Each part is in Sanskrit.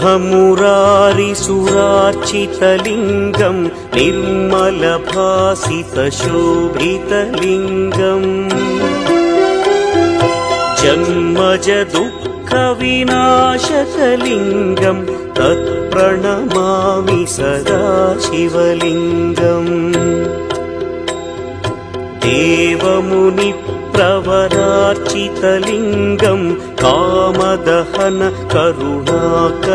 शुभमुरारिसुरार्चितलिङ्गं निर्मलभासितशोभितलिङ्गम् जन्मजदुःखविनाशकलिङ्गं तत्प्रणमामि सदा शिवलिङ्गम् देवमुनिप्रवरार्चितलिङ्गं कामदहन करुणाकरलिङ्गम्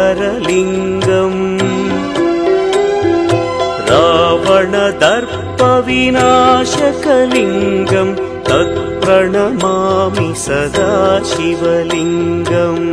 रावणदर्पविनाशकलिङ्गं तत्प्रणमामि सदा शिवलिङ्गम्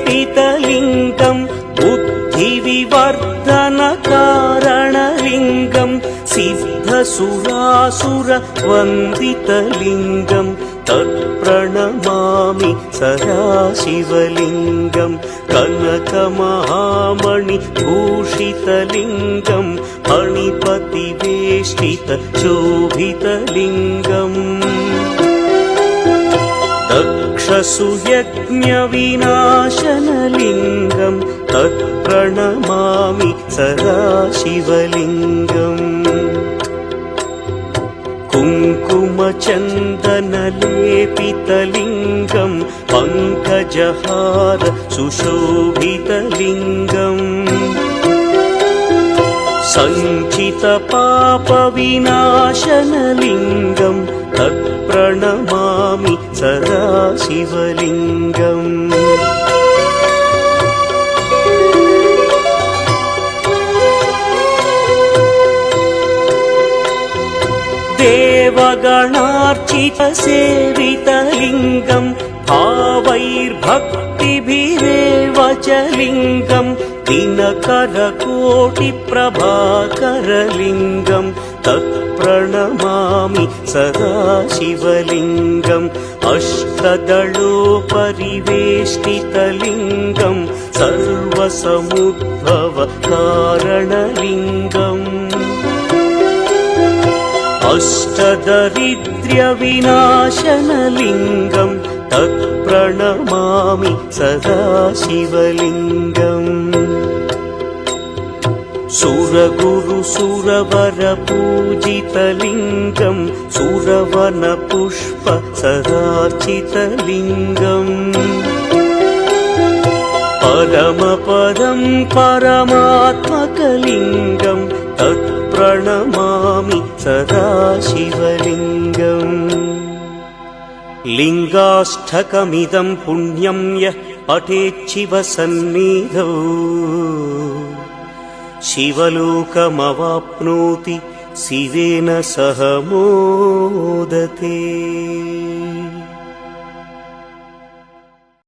सर्वसुगन्धसुलेपितलिङ्गं बुद्धिविवर्धनकारणलिङ्गं सिद्धसुरासुरवन्दितलिङ्गं तत्प्रणमामि सदा शिवलिङ्गं कनकमहामणिभूषितलिङ्गं फणिपतिवेष्टितशोभितलिङ्गम् दक्षसुयज्ञविनाशनलिङ्गं तत्प्रणमामि सदा शिवलिङ्गम् कुङ्कुमचन्दनलेपितलिङ्गं पङ्कजहार सुशोभितलिङ्गम् सञ्चितपापविनाशनलिङ्गं तत्प्रणमामि सदा शिवलिङ्गम् देवगणार्चितसेवितलिङ्गं भावैर्भक्तिभिरेव च लिङ्गं दिनकरकोटिप्रभाकरलिङ्गं तत्प्रणमामि सदा शिवलिङ्गम् अष्टदलोपरिवेष्टितलिङ्गं सर्वसमुद्भवकारणलिङ्गम् अष्टदरिद्र्यविनाशनलिङ्गं तत्प्रणमामि सदा शिवलिङ्गम् सुरगुरुसुरवरपूजितलिङ्गं सुरवनपुष्पसदार्चितलिङ्गम् परमपदं परमात्मकलिङ्गं तत्प्रणमामि सदा शिवलिङ्गम् लिङ्गाष्टकमिदं पुण्यं यः पठेच्छिवसन्निधौ शिवलोकमवाप्नोति शिवेन सह मोदते।